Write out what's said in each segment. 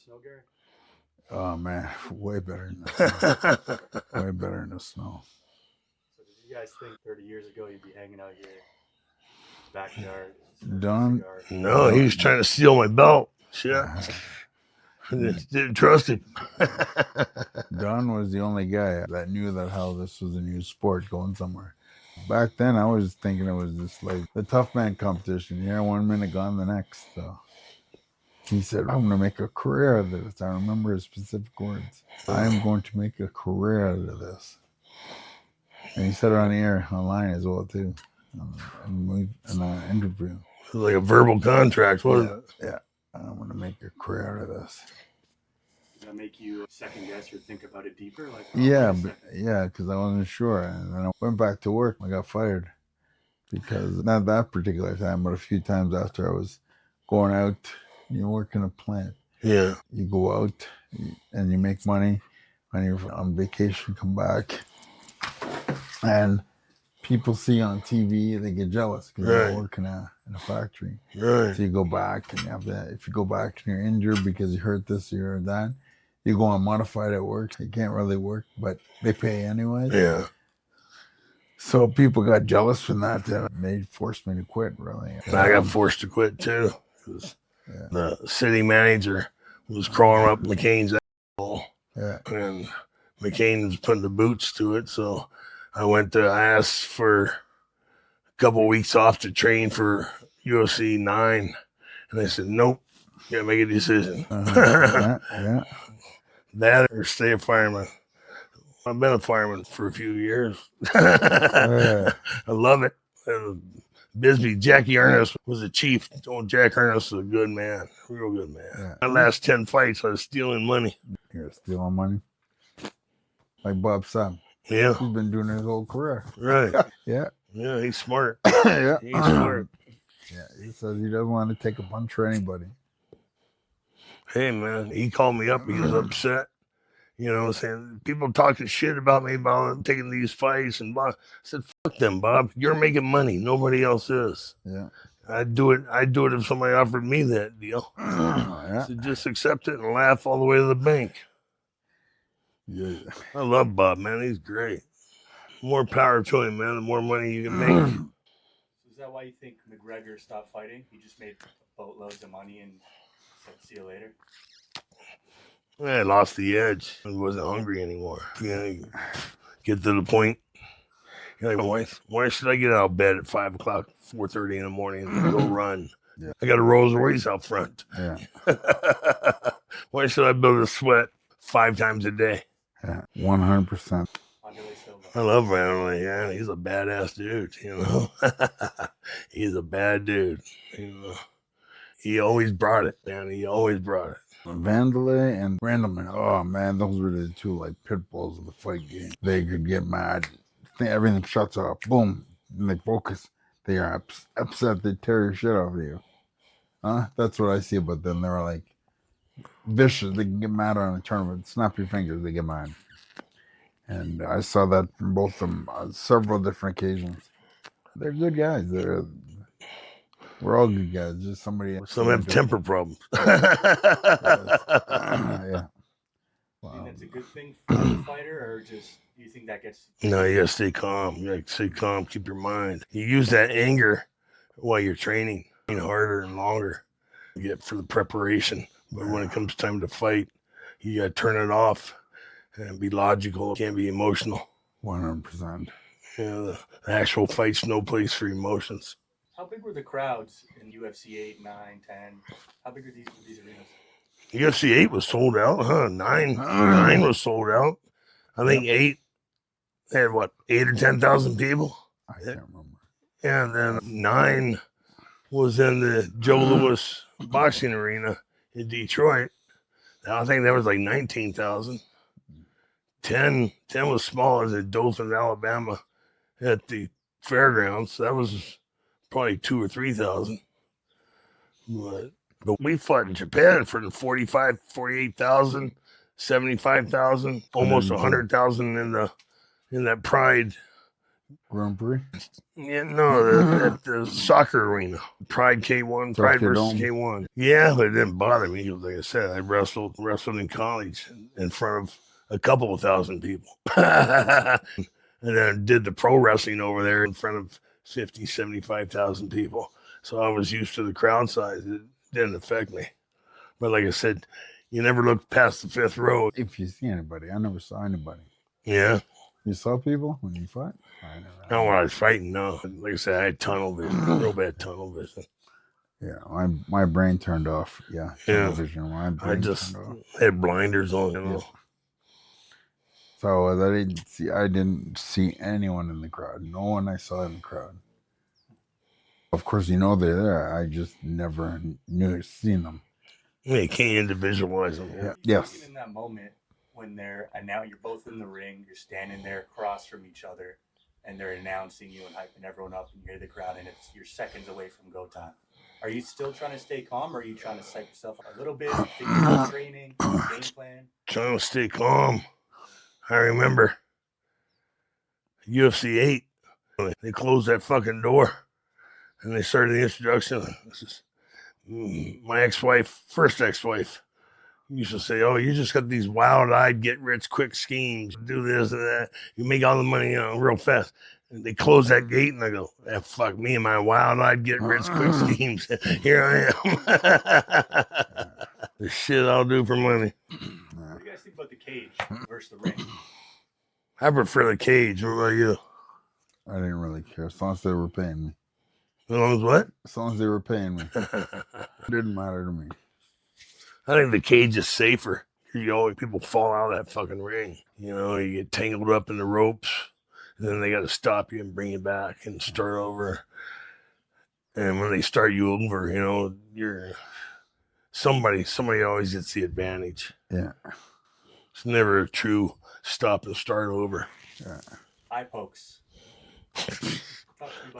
snow, Gary? Oh man, way better than the snow. Way better than the snow. So did you guys think 30 years ago you'd be hanging out here, backyard, Don? cigar? No, he was trying to steal my belt. Shit. Didn't trust him. Don was the only guy that knew that how this was a new sport going somewhere. Back then, I was thinking it was just like the tough man competition. Here, 1 minute, gone the next. So he said, I'm going to make a career out of this. I remember his specific words. I am going to make a career out of this. And he said it on the air, online as well, too, in an interview. It was like a verbal contract, wasn't it? Yeah. I'm going to make a career out of this. Did that make you second guess or think about it deeper? Like, because I wasn't sure. And then I went back to work. I got fired because not that particular time, but a few times after I was going out. You work in a plant. Yeah. You go out and you make money. When you're on vacation, come back. And people see on TV, they get jealous because you're working in a factory. Right. So you go back and you have to, if you go back and you're injured because you hurt this, you hurt that, you go on modified at work. You can't really work, but they pay anyway. Yeah. So people got jealous from that and they forced me to quit, really. I got forced to quit too. The city manager was crawling up McCain's asshole. Yeah. And McCain was putting the boots to it. So I asked for a couple of weeks off to train for UFC 9. And they said, nope, you gotta make a decision. That or stay a fireman. I've been a fireman for a few years. I love it. Bisbee, Jackie Ernest was the chief. Oh, Jack Ernest was a good man, real good man. Yeah. My last 10 fights, I was stealing money. You're stealing money? Like Bob Sam. Yeah. He's been doing it his whole career. Right. Yeah. Yeah, he's smart. Yeah. He's smart. Yeah, he says he doesn't want to take a punch for anybody. Hey, man, he called me up. He was upset. You know what I'm saying? People talking shit about me about taking these fights. And Bob. I said, fuck them, Bob. You're making money. Nobody else is. Yeah. I'd do it if somebody offered me that deal. So just accept it and laugh all the way to the bank. Yeah. I love Bob, man. He's great. More power to him, man. The more money you can make. So is that why you think McGregor stopped fighting? He just made boatloads of money and said, see you later? I lost the edge. I wasn't hungry anymore. You get to the point. You're like, why should I get out of bed at 5 o'clock, 4:30 in the morning and go run? Yeah. I got a Rolls Royce out front. Yeah. Why should I build a sweat 5 times a day? Yeah, 100%. I love Vanderlei. Yeah, he's a badass dude. You know, he's a bad dude. You know, he always brought it, man. He always brought it. Vanderlei and Randleman, oh man, those were the two like pit bulls of the fight game. They could get mad. Everything shuts off. Boom. And they focus. They are upset. They tear your shit off of you. That's what I see about them. They're like vicious. They can get mad on a tournament. Snap your fingers. They get mad. And I saw that from both of them on several different occasions. They're good guys. We're all good guys. Just somebody. Some have temper problems. Yeah. Do you think that's a good thing for a fighter, or just do you think that gets? No, you gotta stay calm. You gotta stay calm. Keep your mind. You use that anger while you're training, harder and longer. You get for the preparation, but when it comes time to fight, you gotta turn it off and be logical. You can't be emotional. 100%. The actual fight's no place for emotions. How big were the crowds in UFC 8, 9, 10? How big are these arenas? UFC 8 was sold out, huh? 9 was sold out. I think 8 had 8 or 10,000 people. I can't remember. And then 9 was in the Joe Louis boxing arena in Detroit. I think that was like 19,000. 10 was smaller than Dothan, Alabama at the fairgrounds. That was probably 2,000 or 3,000. But we fought in Japan for the 45, 48,000, 75,000, almost 100,000 in that Pride Grand Prix. Yeah, no, at the soccer arena, Pride K1, Pride Soccer versus Dome. K1. Yeah, but it didn't bother me. Like I said, I wrestled in college in front of a couple of thousand people. And then did the pro wrestling over there in front of 50, 75,000 people. So I was used to the crowd size. It didn't affect me. But like I said, you never look past the fifth row. If you see anybody, I never saw anybody. Yeah. You saw people when you fought? I never. Not when I was fighting, no. Like I said, I had tunnel vision, real bad tunnel vision. Yeah, my brain turned off. Yeah, television. My I brain just turned off. had blinders on, you know. Yeah. So I didn't see anyone in the crowd. No one I saw in the crowd. Of course, you know they're there. I just never seen them. Yeah, you can't visualize them. Yeah. Yes. In that moment when they're you're both in the ring, you're standing there across from each other, and they're announcing you and hyping everyone up, and you hear the crowd, and you're seconds away from go time. Are you still trying to stay calm, or are you trying to psych yourself a little bit, think about training, game plan? Trying to stay calm. I remember UFC 8. They closed that fucking door, and they started the introduction. This is my ex-wife, first ex-wife, used to say, "Oh, you just got these wild-eyed, get-rich-quick schemes. Do this and that. You make all the money, real fast." And they close that gate, and I go, "Fuck me and my wild-eyed, get-rich-quick schemes. Here I am. The shit I'll do for money." What do you guys think about the cage versus the ring? I prefer the cage. What about you? I didn't really care as long as they were paying me. As long as what? As long as they were paying me. It didn't matter to me. I think the cage is safer. People fall out of that fucking ring. You get tangled up in the ropes, and then they got to stop you and bring you back and start over. And when they start you over, you're somebody always gets the advantage. Yeah. It's never a true stop and start over. Yeah. Eye pokes.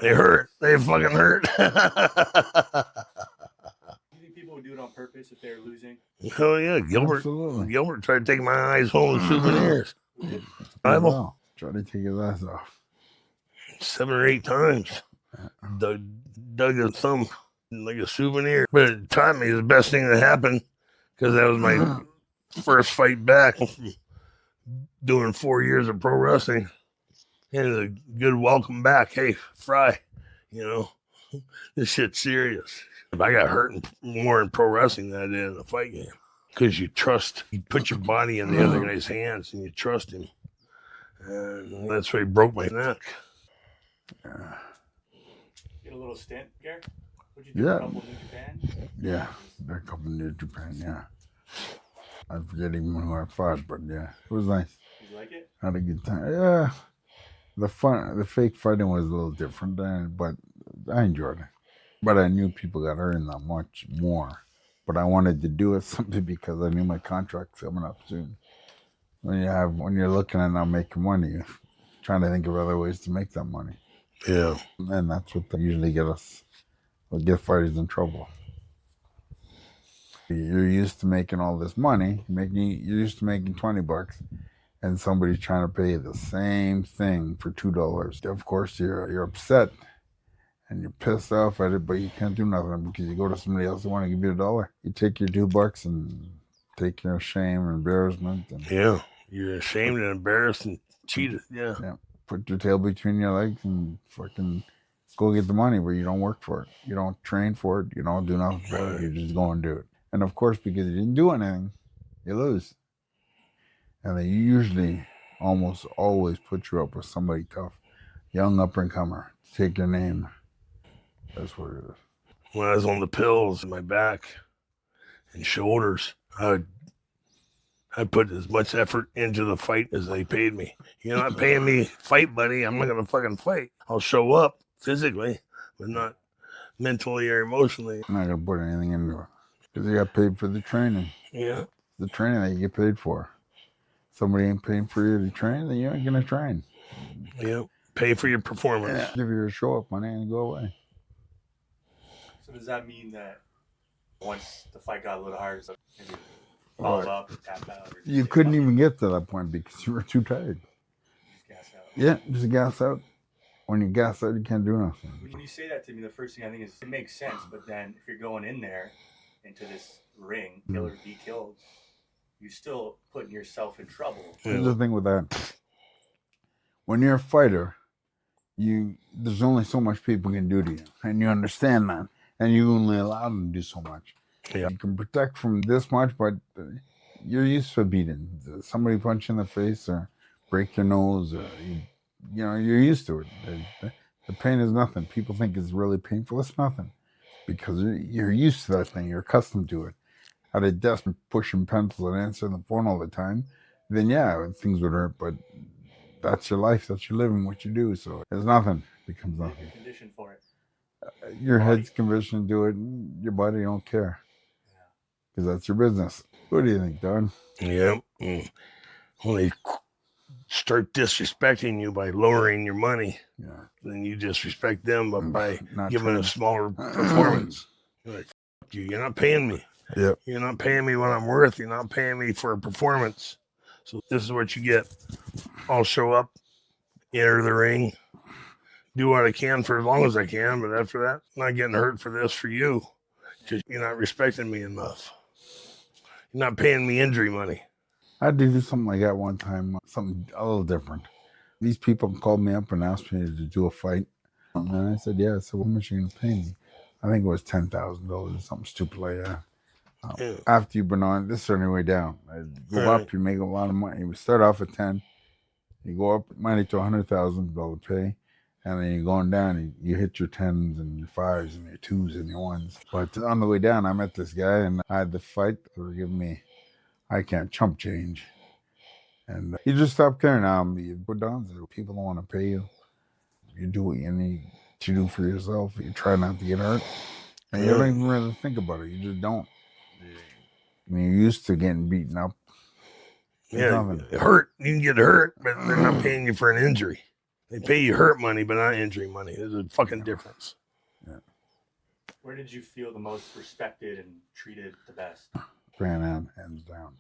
They hurt. They fucking hurt. You think people would do it on purpose if they're losing? Hell yeah, Gilbert. Absolutely. Gilbert tried to take my eyes home as souvenirs. Bible. Try to take his eyes off. 7 or 8 times. Dug his thumb like a souvenir. But it taught me the best thing that happened, because that was my first fight back from doing 4 years of pro wrestling. And a good welcome back. Hey, Frye, this shit's serious. I got hurt more in pro wrestling than I did in the fight game. Because you put your body in the other guy's hands and you trust him. And that's why he broke my neck. Get a little stint, Gary? What'd you do? Yeah. A couple New Japan? Yeah, a couple New Japan, yeah. I forget even who I fought, but yeah, it was nice. Did you like it? Had a good time. Yeah, the fake fighting was a little different, but I enjoyed it. But I knew people got hurt in that much more. But I wanted to do it simply because I knew my contract's coming up soon. When you're looking at not making money, you're trying to think of other ways to make that money. Yeah. And that's what they usually get fighters in trouble. You're used to making all this money, you're used to making $20, and somebody's trying to pay you the same thing for $2. Of course, you're upset and you're pissed off at it, but you can't do nothing because you go to somebody else who want to give you $1. You take your $2 and take your shame and embarrassment. Yeah, you're ashamed and embarrassed and cheated. Yeah. Put your tail between your legs and fucking go get the money, but you don't work for it. You don't train for it. You don't do nothing for it. You just go and do it. And of course, because you didn't do anything, you lose. And they usually almost always put you up with somebody tough, young up-and-comer, take your name. That's what it is. When I was on the pills in my back and shoulders, I'd put as much effort into the fight as they paid me. You're not paying me fight, buddy. I'm not going to fucking fight. I'll show up physically, but not mentally or emotionally. I'm not going to put anything into it. Because you got paid for the training. Yeah. The training that you get paid for. Somebody ain't paying for you to train, then you ain't going to train. Yeah. Pay for your performance. Yeah. Give you your show up money and go away. So does that mean that once the fight got a little harder, so maybe fall up and tap out? Or You couldn't even get to that point because you were too tired. just gas out? Yeah, just gas out. When you gas out, you can't do nothing. When you say that to me, the first thing I think is it makes sense. But then if you're going in there into this ring, kill or be killed, you're still putting yourself in trouble. Here's the thing with that. When you're a fighter, there's only so much people can do to you, and you understand that, and you only allow them to do so much. Yeah. You can protect from this much, but you're used to beating. Somebody punch you in the face or break your nose, or you're used to it. The pain is nothing. People think it's really painful. It's nothing because you're used to that thing. You're accustomed to it. At a desk pushing pencils and answering the phone all the time, then yeah, things would hurt. But that's your life. That's your living. What you do. So it's nothing. It becomes nothing. You're conditioned for it. Your head's conditioned to do it. And your body don't care because that's your business. What do you think, Don? Yeah. When they start disrespecting you by lowering your money, then you disrespect them by giving a smaller performance. You're like, F you, you're not paying me. Yep. You're not paying me what I'm worth. You're not paying me for a performance. So this is what you get. I'll show up, enter the ring, do what I can for as long as I can, but after that, I'm not getting hurt for this for you because you're not respecting me enough. You're not paying me injury money. I did do something like that one time, something a little different. These people called me up and asked me to do a fight. And I said, yeah. So how much are you going to pay me? I think it was $10,000 or something stupid like that. After you've been on, this is on your way down. Go up, you make a lot of money. You start off at 10, you go up money to $100,000 pay, and then you're going down, you hit your 10s and your 5s and your 2s and your 1s. But on the way down, I met this guy, and I had the fight. They were giving me, I can't, chump change. And you just stop caring now. You put down, people don't want to pay you. You do what you need to do for yourself. You try not to get hurt. And you don't even really think about it. You just don't. I mean, you're used to getting beaten up. Yeah, hurt. You can get hurt, but they're not paying you for an injury. They pay you hurt money, but not injury money. There's a fucking difference. Yeah. Where did you feel the most respected and treated the best? Grand Am, hands down.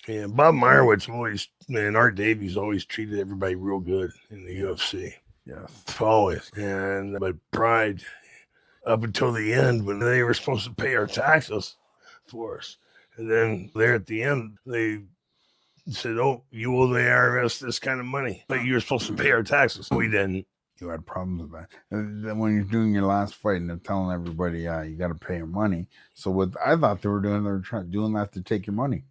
Yeah, Bob Meyerowitz always, and Art Davies always treated everybody real good in the UFC. Yes. Always. But Pride, up until the end, when they were supposed to pay our taxes for us. And then there at the end, they said, oh, you owe the IRS this kind of money, but you were supposed to pay our taxes. We didn't. You had problems with that. And then when you're doing your last fight and they're telling everybody, you got to pay your money. So what I thought they were doing that to take your money.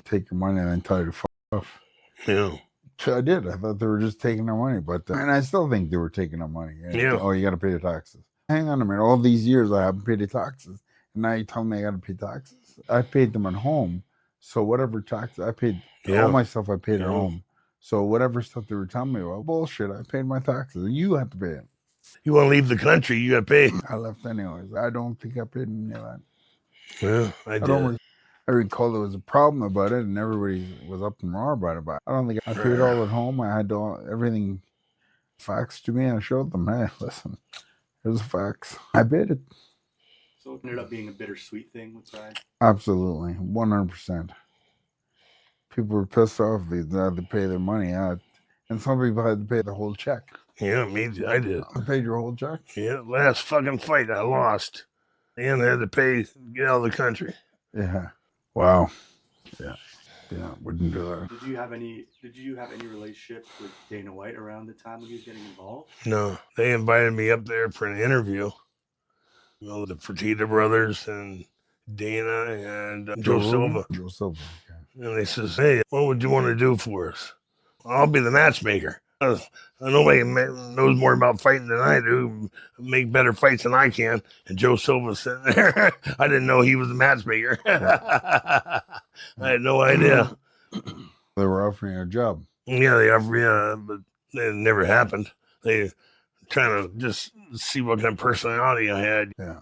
Take your money and then tell you to fuck off. Yeah. So I did. I thought they were just taking our money, but and I still think they were taking our money. Yeah. Oh, you got to pay your taxes. Hang on a minute. All these years I haven't paid the taxes. And now you tell me I got to pay taxes. I paid them at home. So whatever taxes I paid, all my stuff I paid at home. So whatever stuff they were telling me, well, bullshit, I paid my taxes. You have to pay it. You want to leave the country, you got to pay. I left anyways. I don't think I paid any of that. Yeah, I did. I recall there was a problem about it and everybody was up in roar about it. But I don't think I paid all at home. I had everything faxed to me and I showed them, hey, listen, here's the fax. I paid it. So it ended up being a bittersweet thing with Frye? Absolutely, 100%. People were pissed off. They had to pay their money out. And some people had to pay the whole check. Yeah, I did. I paid your whole check? Yeah, last fucking fight I lost. And I had to pay to get out of the country. Yeah. Wow. Yeah, wouldn't do that. Did you have any relationship with Dana White around the time when he was getting involved? No. They invited me up there for an interview. You know, the Fertitta brothers and Dana and Joe Silva. Joe Silva, okay. And they says, hey, what would you want to do for us? I'll be the matchmaker. Nobody knows more about fighting than I do. Make better fights than I can. And Joe Silva's sitting there. I didn't know he was a matchmaker. I had no idea. They were offering a job. Yeah, they offered, but it never happened. They trying to just see what kind of personality I had. Yeah.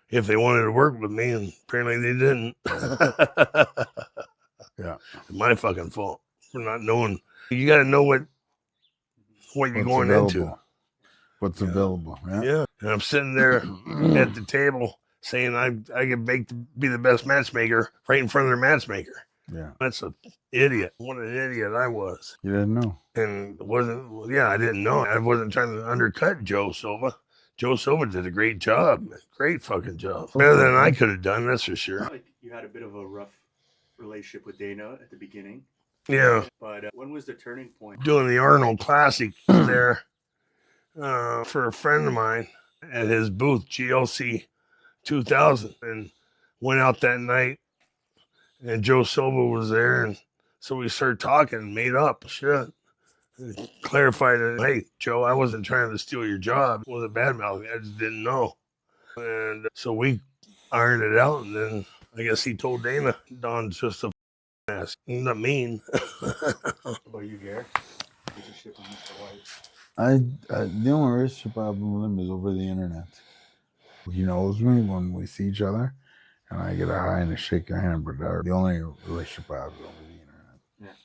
If they wanted to work with me, and apparently they didn't. Yeah. It's my fucking fault for not knowing. You got to know what you're going into. What's available. Yeah. And I'm sitting there at the table saying I can be the best matchmaker right in front of their matchmaker. Yeah. That's an idiot. What an idiot I was. You didn't know. And I didn't know. I wasn't trying to undercut Joe Silva. Joe Silva did a great job. Great fucking job. Better than I could have done, that's for sure. Like you had a bit of a rough relationship with Dana at the beginning. Yeah. But when was the turning point? Doing the Arnold Classic there for a friend of mine at his booth, GLC 2000, and went out that night, and Joe Silva was there, and so we started talking, made up shit. Clarified it. Hey, Joe, I wasn't trying to steal your job. It wasn't bad mouthing. I just didn't know. And so we ironed it out. And then I guess he told Dana, Don's just a ass. He's not mean. What about you, Gary? Relationship with Mr. White. The only relationship I have with him is over the internet. He knows me when we see each other, and I get a hi and a shake your hand. But the only relationship I have is over the internet.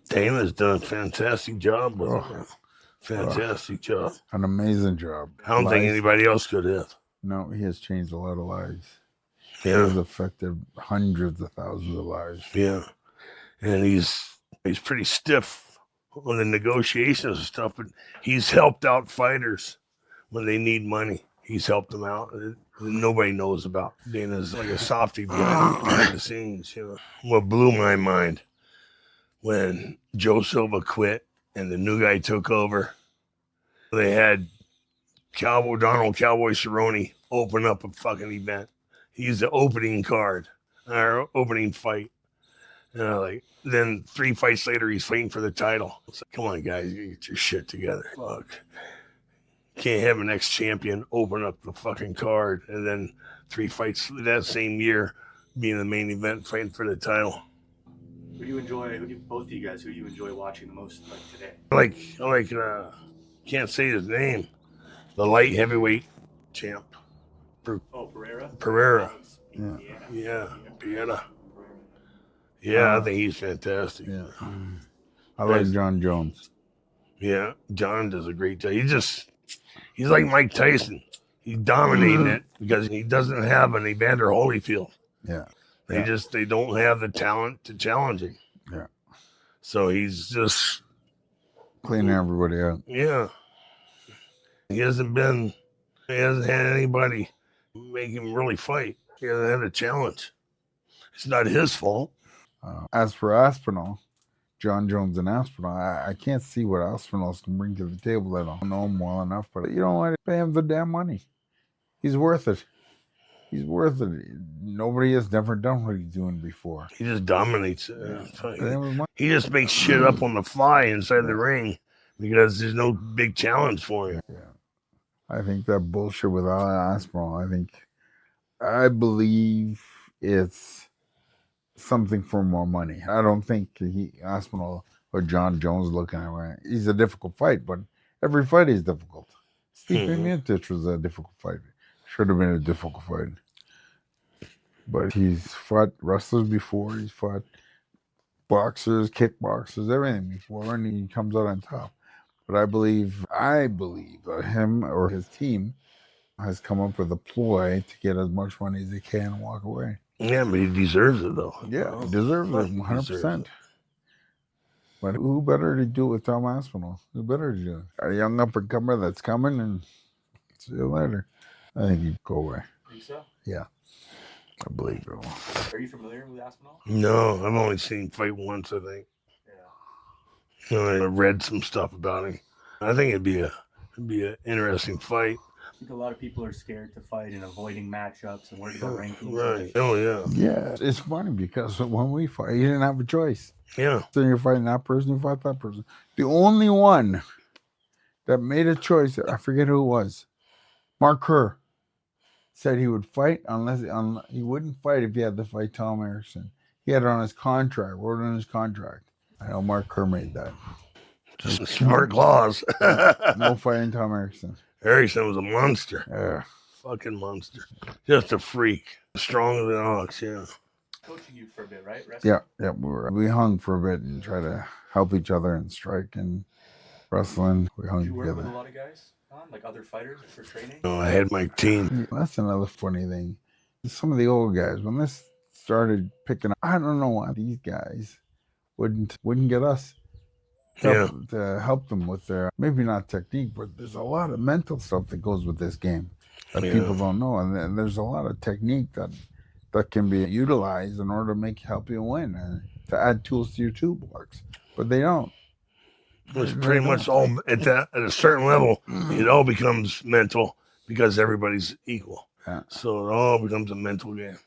Dana's done a fantastic job with him. Fantastic job. An amazing job. I don't think anybody else could have. No, he has changed a lot of lives. Yeah. He has affected hundreds of thousands of lives. Yeah. And he's pretty stiff on the negotiations and stuff, but he's helped out fighters when they need money. He's helped them out. Nobody knows about. Dana's like a softie behind the scenes. You know. What blew my mind when Joe Silva quit and the new guy took over, they had Donald Cowboy Cerrone open up a fucking event. He's the opening card, or opening fight. And then 3 fights later, he's fighting for the title. It's like, come on, guys, you get your shit together. Fuck. Can't have an ex-champion open up the fucking card and then 3 fights that same year being the main event fighting for the title. Both of you guys, who do you enjoy watching the most today? I like can't say his name. The light heavyweight champ. Pereira? Pereira. Yeah. Yeah, Pereira. Yeah, I think he's fantastic. Yeah. I like John Jones. Yeah, John does a great job. He's like Mike Tyson. He's dominating it because he doesn't have an Evander Holyfield. Yeah. They don't have the talent to challenge him. Yeah. So he's just cleaning everybody out. Yeah. He hasn't had anybody make him really fight. He hasn't had a challenge. It's not his fault. As for Aspinall, John Jones and Aspinall, I can't see what Aspinall can bring to the table. I don't know him well enough, but you know what? Pay him the damn money. He's worth it. He's worth it. Nobody has never done what he's doing before. He just dominates it. He just makes shit up on the fly inside the ring because there's no big challenge for him. Yeah. I think that bullshit with Aspinall, I believe it's something for more money. I don't think Aspinall or John Jones looking at it. He's a difficult fight, but every fight is difficult. Steve Miocic was a difficult fight. Should have been a difficult fight. But he's fought wrestlers before. He's fought boxers, kickboxers, everything before, and he comes out on top. But I believe that him or his team has come up with a ploy to get as much money as they can and walk away. Yeah, but he deserves it, though. Yeah, he deserves it, 100%. But who better to do it with Tom Aspinall? Who better to do it? A young up-and-comer that's coming, and see you later. I think he'd go away. Think so? Yeah, I believe it will. Are you familiar with Aspinall? No, I've only seen him fight once, I think. Yeah. I read some stuff about him. I think it'd be an interesting fight. I think a lot of people are scared to fight and avoiding matchups and worried about rankings. Right. Oh, yeah. Yeah, it's funny because when we fight, you didn't have a choice. Yeah. So you're fighting that person, you fight that person. The only one that made a choice, I forget who it was, Mark Kerr, said he would fight unless he wouldn't fight if he had to fight Tom Erickson. He had it on his contract, wrote it on his contract. I know Mark Kerr made that. Just a smart clause. No fighting Tom Erickson. Erickson was a monster. Yeah. Fucking monster. Just a freak. Stronger than Ox, yeah. Coaching you for a bit, right? Wrestling? Yeah. We hung for a bit and tried to help each other and strike and wrestling. We hung Did you work together. with a lot of guys, like other fighters for training? No, I had my team. That's another funny thing. Some of the old guys, when this started picking up. I don't know why these guys wouldn't get us Yeah. to help them with their, maybe not technique, but there's a lot of mental stuff that goes with this game that people don't know, and then there's a lot of technique that can be utilized in order to help you win and to add tools to your toolbox, but they don't. It's pretty much all at a certain level. It all becomes mental because everybody's equal. Yeah. So it all becomes a mental game.